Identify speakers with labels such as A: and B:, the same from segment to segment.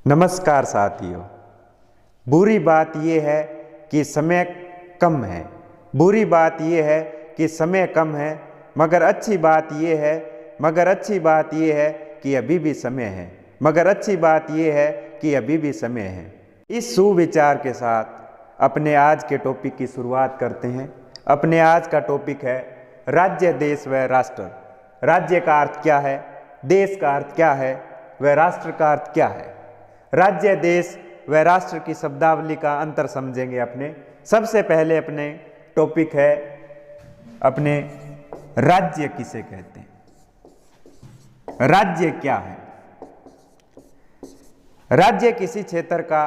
A: नमस्कार साथियों। बुरी बात यह है कि समय कम है। बुरी बात यह है कि समय कम है, मगर अच्छी बात यह है कि अभी भी समय है। अच्छी बात यह है कि अभी भी समय है। इस सुविचार के साथ अपने आज के टॉपिक की शुरुआत करते हैं। अपने आज का टॉपिक है राज्य, देश व राष्ट्र। राज्य का अर्थ क्या है, देश का अर्थ क्या है, व राष्ट्र का अर्थ क्या है। राज्य, देश व राष्ट्र की शब्दावली का अंतर समझेंगे। अपने सबसे पहले अपने टॉपिक है अपने राज्य किसे कहते हैं। राज्य क्या है? राज्य किसी क्षेत्र का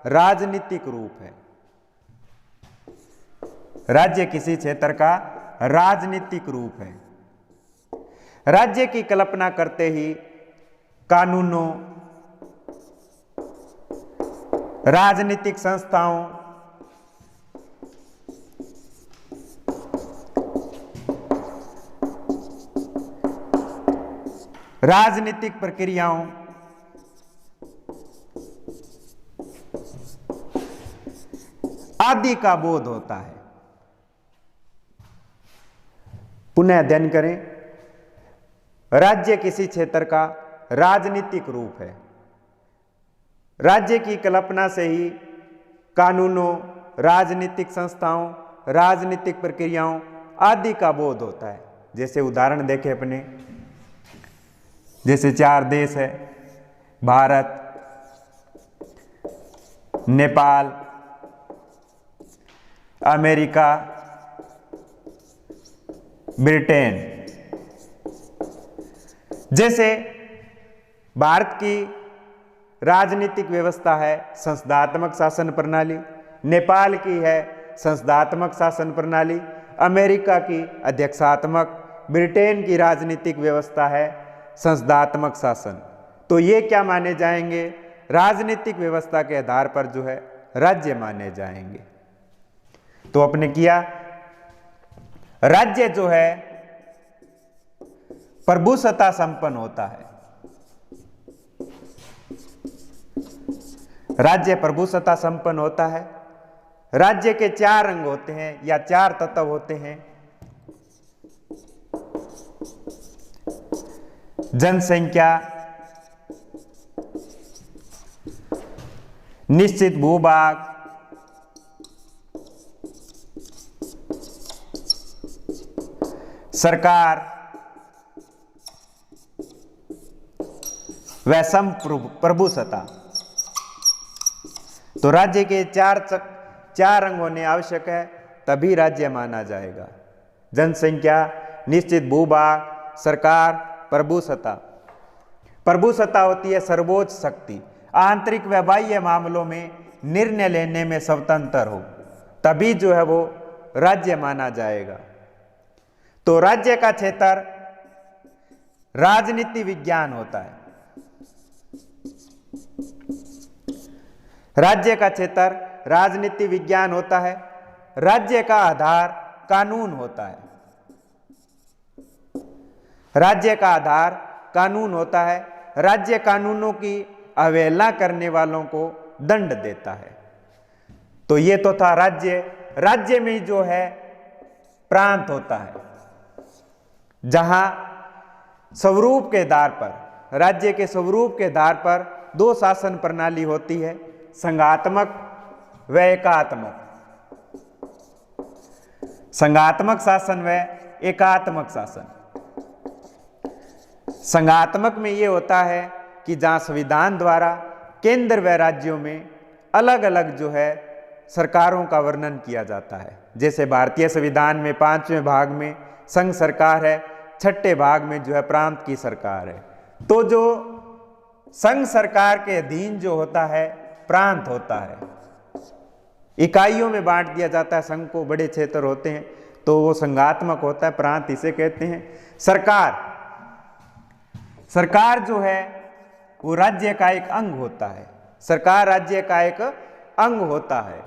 A: राजनीतिक रूप है। राज्य किसी क्षेत्र का राजनीतिक रूप है। राज्य की कल्पना करते ही कानूनों, राजनीतिक संस्थाओं, राजनीतिक प्रक्रियाओं, आदि का बोध होता है। पुनः अध्ययन करें। राज्य किसी क्षेत्र का राजनीतिक रूप है। राज्य की कल्पना से ही कानूनों, राजनीतिक संस्थाओं, राजनीतिक प्रक्रियाओं आदि का बोध होता है। जैसे उदाहरण देखें अपने, जैसे 4 देश है, भारत, नेपाल, अमेरिका, ब्रिटेन। जैसे भारत की राजनीतिक व्यवस्था है संसदात्मक शासन प्रणाली, नेपाल की है संसदात्मक शासन प्रणाली, अमेरिका की अध्यक्षात्मक, ब्रिटेन की राजनीतिक व्यवस्था है संसदात्मक शासन। तो ये क्या माने जाएंगे? राजनीतिक व्यवस्था के आधार पर जो है राज्य माने जाएंगे। तो आपने किया, राज्य जो है प्रभुसत्ता संपन्न होता है। राज्य प्रभुसत्ता संपन्न होता है। राज्य के 4 अंग होते हैं या 4 तत्व होते हैं। जनसंख्या, निश्चित भूभाग, सरकार व संप्रभुसत्ता। तो राज्य के 4 अंग होने आवश्यक है, तभी राज्य माना जाएगा। जनसंख्या, निश्चित भूभाग, सरकार, प्रभुसत्ता। प्रभुसत्ता होती है सर्वोच्च शक्ति, आंतरिक व बाह्य मामलों में निर्णय लेने में स्वतंत्र हो, तभी जो है वो राज्य माना जाएगा। तो राज्य का क्षेत्र राजनीति विज्ञान होता है। राज्य का क्षेत्र राजनीति विज्ञान होता है। राज्य का आधार कानून होता है। राज्य का आधार कानून होता है। राज्य कानूनों की अवहेलना करने वालों को दंड देता है। तो ये तो था राज्य। राज्य में जो है प्रांत होता है, जहां स्वरूप के आधार पर, राज्य के स्वरूप के आधार पर 2 शासन प्रणाली होती है, संघात्मक व एकात्मक। संघात्मक शासन व एकात्मक शासन। संघात्मक में यह होता है कि जहां संविधान द्वारा केंद्र व राज्यों में अलग अलग जो है सरकारों का वर्णन किया जाता है। जैसे भारतीय संविधान में 5वें भाग में संघ सरकार है, 6ठे भाग में जो है प्रांत की सरकार है। तो जो संघ सरकार के अधीन जो होता है प्रांत होता है। इकाइयों में बांट दिया जाता है संघ को, बड़े क्षेत्र होते हैं, तो वो संघात्मक होता है, प्रांत इसे कहते हैं। सरकार जो है वो राज्य का एक अंग होता है। सरकार राज्य का एक अंग होता है।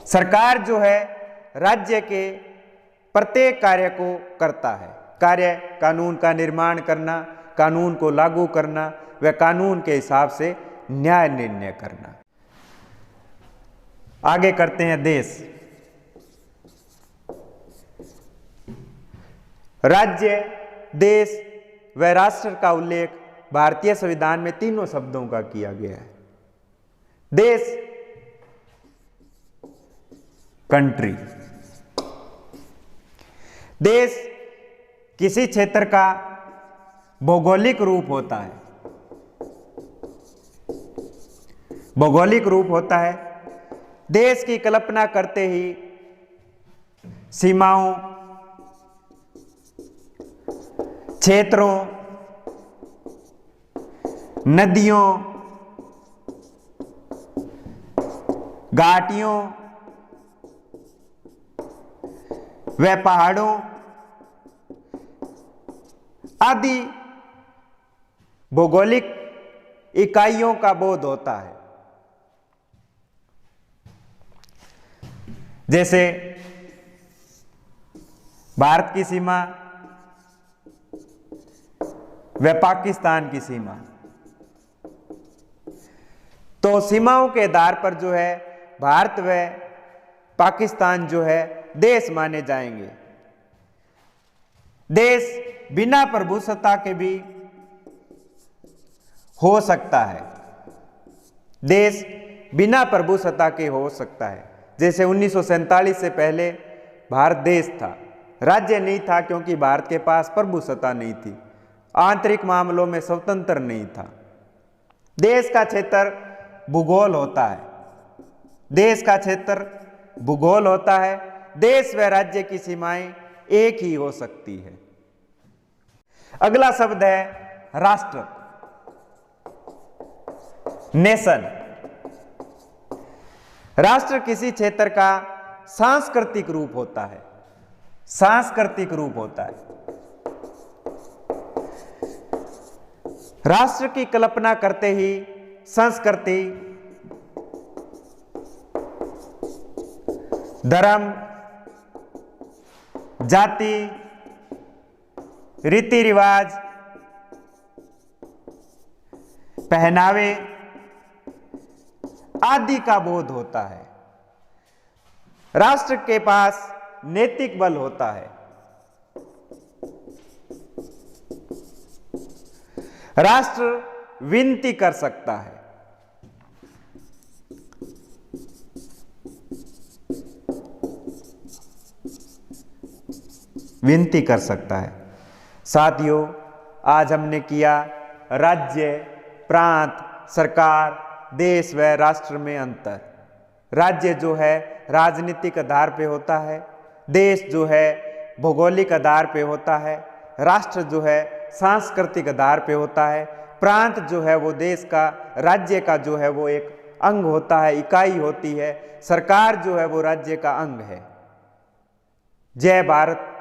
A: सरकार जो है राज्य के प्रत्येक कार्य को करता है। कार्य कानून का निर्माण करना, कानून को लागू करना, व कानून के हिसाब से न्याय निर्णय करना। आगे करते हैं देश। राज्य, देश व राष्ट्र का उल्लेख भारतीय संविधान में तीनों शब्दों का किया गया है। देश, कंट्री। देश किसी क्षेत्र का भौगोलिक रूप होता है, भौगोलिक रूप होता है। देश की कल्पना करते ही सीमाओं, क्षेत्रों, नदियों, घाटियों व पहाड़ों आदि भौगोलिक इकाइयों का बोध होता है। जैसे भारत की सीमा व पाकिस्तान की सीमा, तो सीमाओं के आधार पर जो है भारत व पाकिस्तान जो है देश माने जाएंगे। देश बिना प्रभुसत्ता के भी हो सकता है, देश बिना प्रभुसत्ता के हो सकता है। जैसे 1947 से पहले भारत देश था, राज्य नहीं था, क्योंकि भारत के पास प्रभुसत्ता नहीं थी, आंतरिक मामलों में स्वतंत्र नहीं था। देश का क्षेत्र भूगोल होता है, देश का क्षेत्र भूगोल होता है। देश व राज्य की सीमाएं एक ही हो सकती है। अगला शब्द है राष्ट्र, नेशन। राष्ट्र किसी क्षेत्र का सांस्कृतिक रूप होता है, सांस्कृतिक रूप होता है। राष्ट्र की कल्पना करते ही संस्कृति, धर्म, जाति, रीति रिवाज, पहनावे आदि का बोध होता है। राष्ट्र के पास नैतिक बल होता है। राष्ट्र विनती कर सकता है। विनती कर सकता है। साथियों, आज हमने किया राज्य, प्रांत, सरकार, देश व राष्ट्र में अंतर। राज्य जो है राजनीतिक आधार पे होता है, देश जो है भौगोलिक आधार पे होता है, राष्ट्र जो है सांस्कृतिक आधार पे होता है, प्रांत जो है वो देश का, राज्य का जो है वो एक अंग होता है, इकाई होती है, सरकार जो है वो राज्य का अंग है। जय भारत,